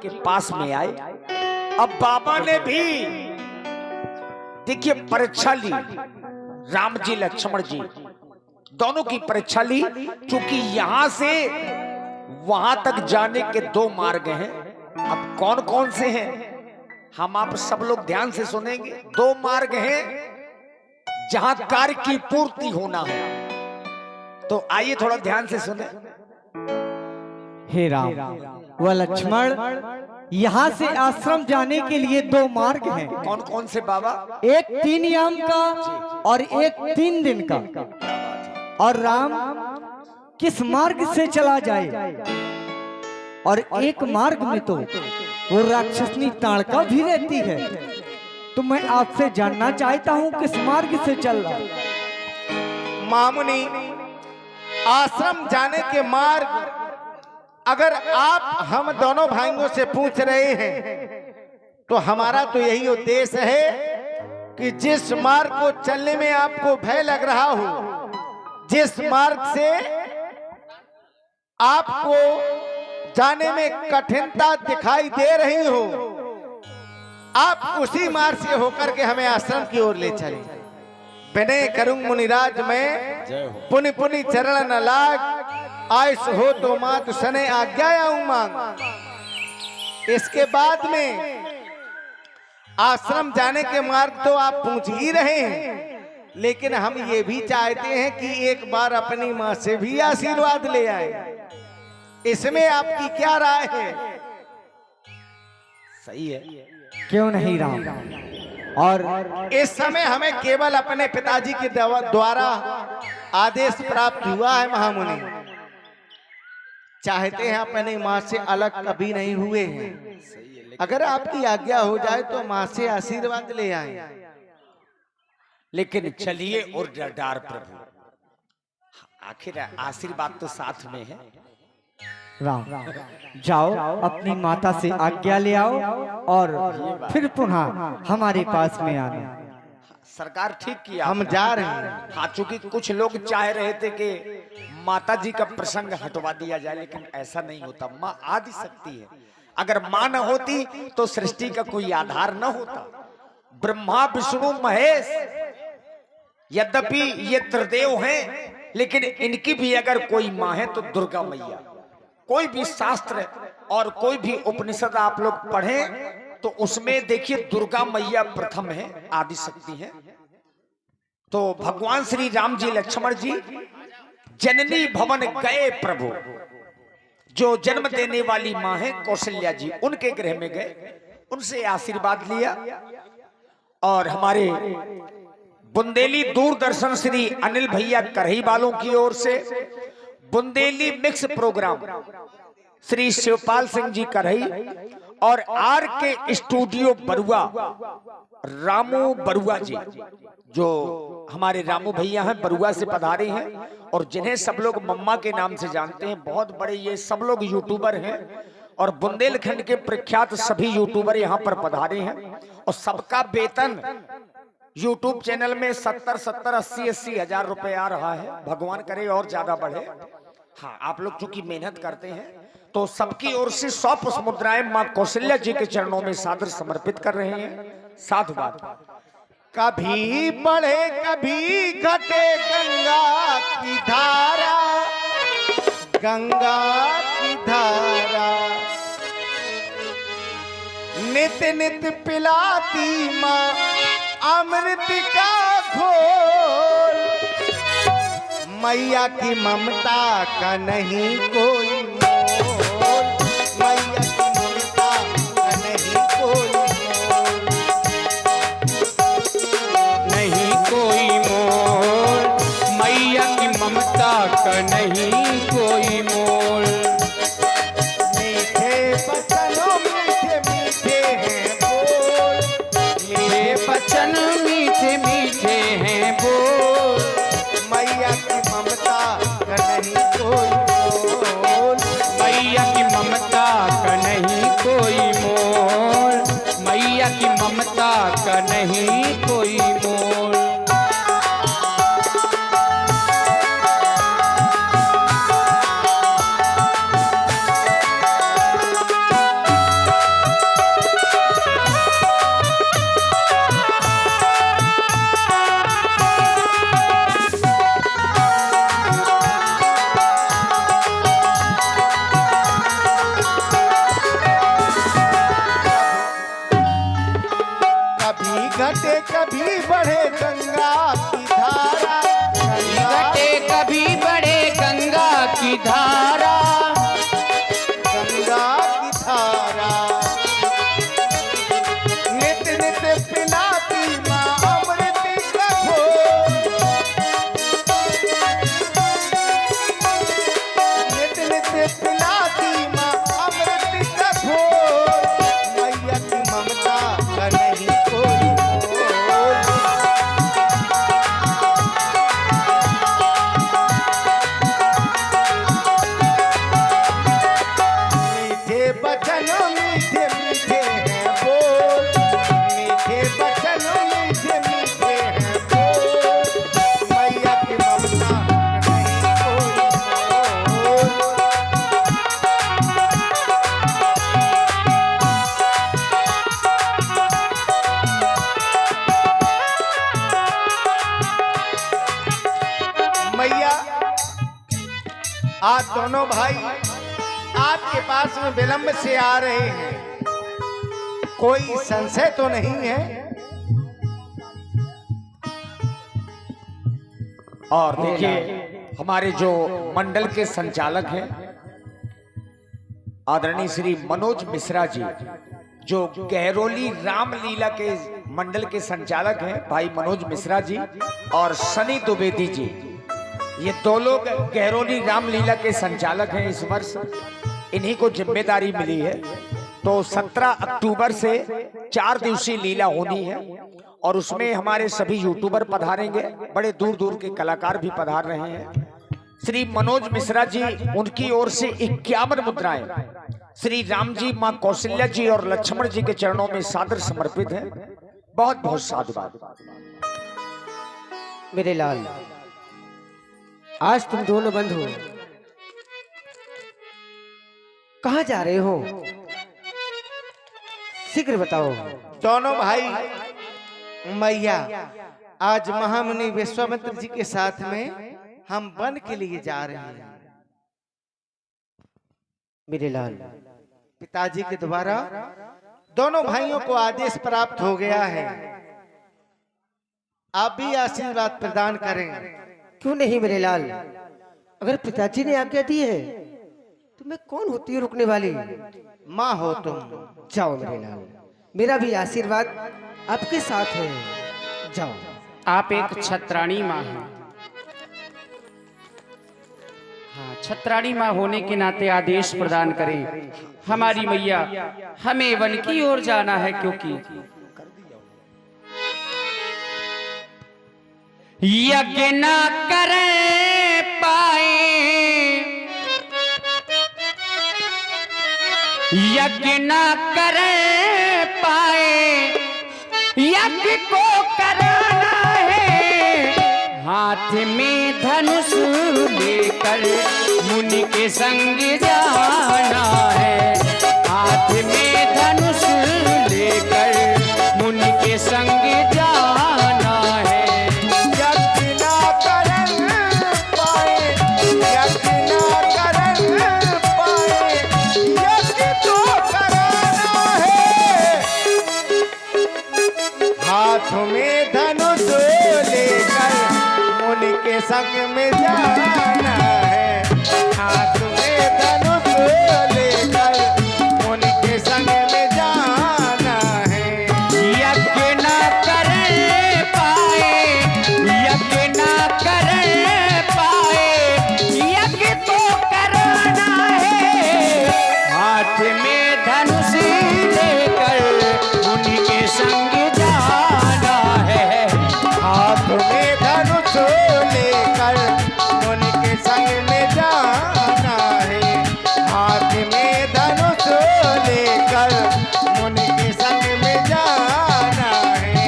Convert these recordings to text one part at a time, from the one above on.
के पास में आए। अब बाबा ने भी देखिए परीक्षा ली, राम जी लक्ष्मण जी दोनों की परीक्षा ली, क्योंकि यहां से वहां तक जाने के दो मार्ग हैं। अब कौन कौन से हैं हम आप सब लोग ध्यान से सुनेंगे। दो मार्ग हैं जहां कार्य की पूर्ति होना है, तो आइए थोड़ा ध्यान से सुने। हे राम व लक्ष्मण, यहाँ से आश्रम जाने के लिए दो मार्ग हैं। कौन कौन से बाबा? एक 3 याम का और एक 3 दिन का। और राम किस मार्ग से चला जाए, और एक मार्ग में तो वो राक्षसनी ताड़का भी रहती है। तो मैं आपसे जानना चाहता हूँ किस मार्ग से चल रहा है। मामुनि, आश्रम जाने के मार्ग अगर आप हम दोनों भाइयों से पूछ रहे हैं तो हमारा तो यही उद्देश्य है कि जिस मार्ग को चलने में आपको भय लग रहा हो, जिस मार्ग से आपको जाने में कठिनता दिखाई दे रही हो, आप उसी मार्ग से होकर के हमें आश्रम की ओर ले चले। विनय करूं मुनिराज में, पुनि पुनि चरण न लाग, आयुष हो तो मात सने आज्ञा मांग। इसके बाद में आश्रम जाने के मार्ग तो आप पूछ ही रहे हैं, लेकिन हम ये भी चाहते हैं कि एक बार अपनी माँ से भी आशीर्वाद ले आए। इसमें आपकी क्या राय है? सही है, क्यों नहीं राम। और इस समय हमें केवल अपने पिताजी के द्वारा आदेश प्राप्त हुआ है महामुनि। चाहते हैं अपनी माँ से अलग कभी नहीं हुए हैं। अगर आपकी आज्ञा हो जाए तो माँ से आशीर्वाद ले आए। लेकिन चलिए और डर प्रभु, आखिर आशीर्वाद तो साथ में है। राम जाओ अपनी माता से आज्ञा ले आओ और फिर पुनः हमारे पास में आना। सरकार ठीक किया, हम जा रहे हैं। हाँ, चूंकि कुछ लोग चाह रहे थे कि माता जी का प्रसंग हटवा दिया जाए, लेकिन ऐसा नहीं होता। माँ आदि शक्ति है, अगर माँ न होती तो सृष्टि का कोई आधार न होता। ब्रह्मा विष्णु महेश यद्यपि ये त्रिदेव हैं, लेकिन इनकी भी अगर कोई माँ है तो दुर्गा मैया। कोई भी शास्त्र और कोई भी उपनिषद आप लोग पढ़ें तो उसमें देखिए दुर्गा मैया प्रथम है, आदि शक्ति है। तो भगवान श्री राम जी लक्ष्मण जी जननी भवन गए प्रभु, जो जन्म देने वाली माँ है कौशल्या जी, उनके गृह में गए, उनसे आशीर्वाद लिया। और हमारे बुंदेली दूरदर्शन श्री अनिल भैया करही वालों की ओर से बुंदेली मिक्स प्रोग्राम श्री शिवपाल सिंह जी करही और आर के स्टूडियो बरुआ रामू बरुआ जी, जो हमारे रामू भैया हैं बरुआ से पधारे हैं, और जिन्हें सब लोग मम्मा के नाम से जानते हैं। बहुत बड़े ये सब लोग यूट्यूबर हैं और बुंदेलखंड के प्रख्यात सभी यूट्यूबर यहाँ पर पधारे हैं। और सबका वेतन यूट्यूब चैनल में 70-70, 80-80 हजार रुपए आ रहा है। भगवान करे और ज्यादा बढ़े। हाँ, आप लोग चूंकि मेहनत करते हैं तो सबकी ओर से 100 पुष्प मुद्राएं मां कौशल्या जी के चरणों में सादर समर्पित कर रहे हैं। साधुवाद। कभी बढ़े कभी घटे गंगा की धारा, गंगा की धारा नित नित पिलाती माँ अमृत का घोल। मैया की ममता का नहीं कोई मोल, मैया की ममता का नहीं कोई मोल, नहीं कोई मोल, मैया की ममता का नहीं कोई मोल। मीठे बचनों मीठे मीठे हैं बोल, मीठे बचन मीठे मीठे हैं बोल, मैया की ममता का नहीं कोई मोल, मैया की ममता का नहीं कोई मोल, मैया की ममता का नहीं कोई मोल। आज दोनों भाई आपके पास में विलंब से आ रहे हैं, कोई संशय तो नहीं है? और देखिए हमारे जो मंडल के संचालक हैं आदरणीय श्री मनोज मिश्रा जी, जो गहरोली रामलीला के मंडल के संचालक हैं भाई मनोज मिश्रा जी और सनी द्विवेदी जी, ये दो लोग गहरोली रामलीला के संचालक हैं। इस वर्ष इन्हीं को जिम्मेदारी मिली है। तो 17 अक्टूबर से 4 दिवसीय लीला होनी है और उसमें हमारे सभी यूट्यूबर पधारेंगे, बड़े दूर दूर के कलाकार भी पधार रहे हैं। श्री मनोज मिश्रा जी, उनकी ओर से 51 मुद्राएं श्री राम जी, मां कौशल्या जी और लक्ष्मण जी के चरणों में सादर समर्पित है। बहुत बहुत साधुवाद। मेरे लाल, आज तुम दोनों बंधु कहाँ जा रहे हो? शीघ्र बताओ। दोनों भाई मैया, आज महामुनि विश्वामित्र जी के साथ में हम वन के लिए जा रहे हैं। मेरे लाल, पिताजी के द्वारा दोनों भाइयों को आदेश प्राप्त हो गया है, आप भी आशीर्वाद प्रदान करें। क्यों नहीं मेरे लाल, अगर पिताजी ने आज्ञा दी है तो मैं कौन होती हूँ रुकने वाली? माँ हो तुम। जाओ मेरे लाल, मेरा भी आशीर्वाद आपके साथ है। जाओ। आप एक छत्राणी माँ हैं। हाँ, छत्राणी माँ होने के नाते आदेश प्रदान करें। हमारी मैया, हमें वन की ओर जाना है, क्योंकि यज्ञ न कर पाए, यज्ञ न कर पाए, यज्ञ को कराना है। हाथ में धनुष लेकर मुनि के संग जाना है। हाथ में धनुष लेकर मुनि के संग जाना है। यज्ञ ना करन पाए, यज्ञ ना करन पाए, यज्ञ तो कराना है। हाथ में धनुष लेकर मुनि के संग में जाना है। हाथ में धनुष लेकर मुनि के संग में जाना है। यज्ञ न कर पाए, यज्ञ न कर पाए, यज्ञ तो कराना है। हाथ में धनुष लेकर मुनि के संग जाना है। हाथ में धनुष लेकर मुनि के संग में जाना है। हाथ में धनुष लेकर मुनि के संग में जाना है।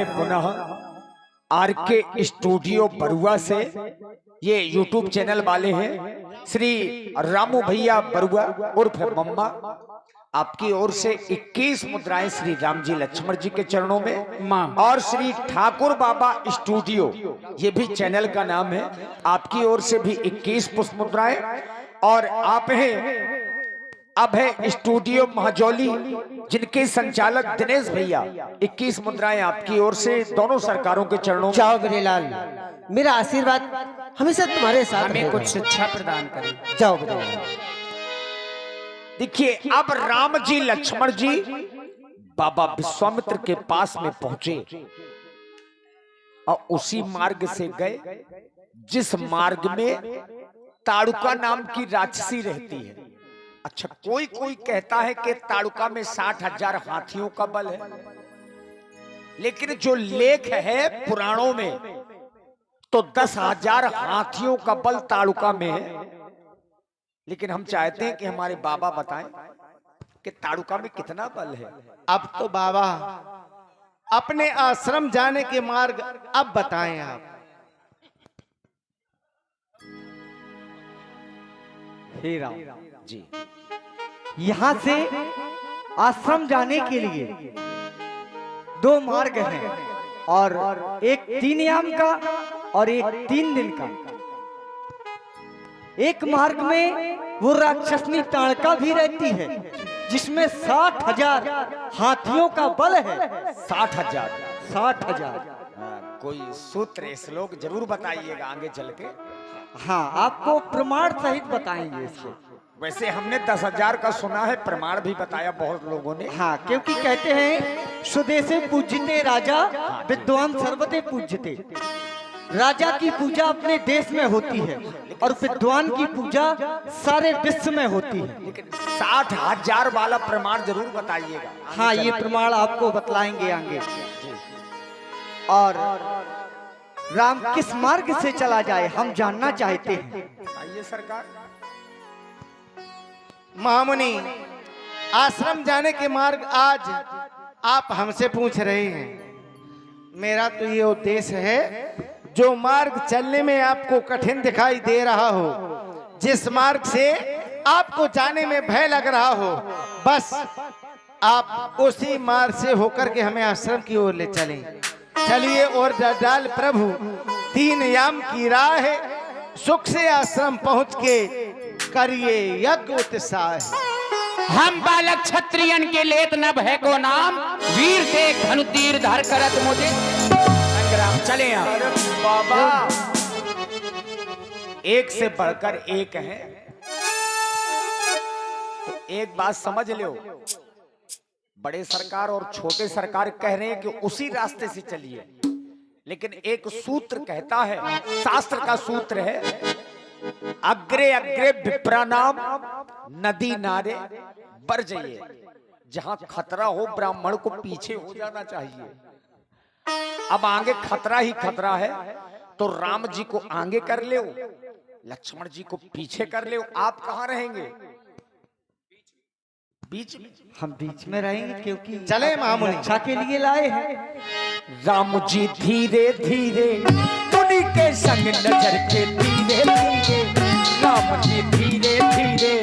हैं पुनः आरके स्टूडियो बरुआ से। ये यूट्यूब चैनल वाले हैं श्री रामू भैया बरुआ उर्फ मम्मा। आपकी ओर से 21 मुद्राएं श्री राम जी लक्ष्मण जी के चरणों में मां। और श्री ठाकुर बाबा स्टूडियो, ये भी चैनल का नाम है, आपकी ओर से भी 21 पुष्प मुद्राएं। और आप हैं अभय स्टूडियो महजौली, जिनके संचालक दिनेश भैया, 21 मुद्राएं आपकी ओर से, दोनों सरकारों के चरणों में। जाओ मेरे लाल, मेरा आशीर्वाद हमेशा तुम्हारे साथ हमें रहेगा। कुछ शिक्षा प्रदान करें। जाओ मेरे लाल। देखिए अब राम जी लक्ष्मण जी बाबा विश्वामित्र के पास में पहुंचे और उसी मार्ग से गए जिस मार्ग में ताड़ुका नाम की राक्षसी रहती है। अच्छा, कोई कोई कहता है कि ताड़ुका में 60,000 हाथियों का बल है, लेकिन जो लेख है पुराणों में तो 10,000 हाथियों का बल ताड़ुका में है। लेकिन हम चाहते हैं कि हमारे बाबा बताएं कि ताड़ुका में कितना बल है। अब तो बाबा अपने आश्रम जाने के मार्ग अब बताएं आप। हे राम जी, यहाँ से आश्रम जाने के लिए 2 मार्ग हैं, और एक 3 याम का और एक 3 दिन का। एक मार्ग में वो राक्षसनी ताड़का भी रहती है, जिसमें 60,000 हाथियों का बल है। 60,000। 60,000। कोई सूत्र श्लोक जरूर बताइएगा आगे चल के। हाँ, आपको प्रमाण सहित बताएंगे इसको। वैसे हमने 10,000 का सुना है, प्रमाण भी बताया बहुत लोगों ने। हाँ, क्योंकि कहते हैं स्वदेशे पूज्यते राजा विद्वान सर्वते पूज्यते। राजा की पूजा अपने देश में होती है और विद्वान की पूजा सारे विश्व में होती है। लेकिन 60,000 वाला प्रमाण जरूर बताइएगा। हाँ, ये प्रमाण आपको बतलाएंगे आगे। और राम किस मार्ग से चला जाए हम जानना चाहते हैं। आइए सरकार। महामुनि, आश्रम जाने के मार्ग आज आप हमसे पूछ रहे हैं। मेरा तो ये उद्देश्य है, जो मार्ग चलने में आपको कठिन दिखाई दे रहा हो, जिस मार्ग से आपको जाने में भय लग रहा हो, बस आप उसी मार्ग से होकर के हमें आश्रम की ओर ले चलें। चलिए और डाल प्रभु 3 याम की राह है, सुख से आश्रम पहुंच के करिए यज्ञ उत्साह। हम बालक क्षत्रियन के लेत न भय को नाम, वीर से धनु तीर धर करत मुझे संग्राम। चले आप बाबा, एक से बढ़कर एक है, तो एक बात समझ लो, बड़े सरकार और छोटे सरकार कह रहे हैं कि उसी रास्ते से चलिए, लेकिन एक सूत्र कहता है, शास्त्र का सूत्र है, अग्रे अग्रे विप्रानाम नदी नारे बर जाइए। जहां खतरा हो ब्राह्मण को पीछे हो जाना चाहिए। अब आगे खतरा ही खतरा है, तो राम जी को आगे कर ले, लक्ष्मण जी को पीछे कर ले। आप कहां रहेंगे? बीच में। हम बीच में रहेंगे, क्योंकि चले महामुनि, रक्षा के लिए लाए हैं। राम जी धीरे धीरे मुनि के संग नजर के धीरे धीरे, राम जी धीरे धीरे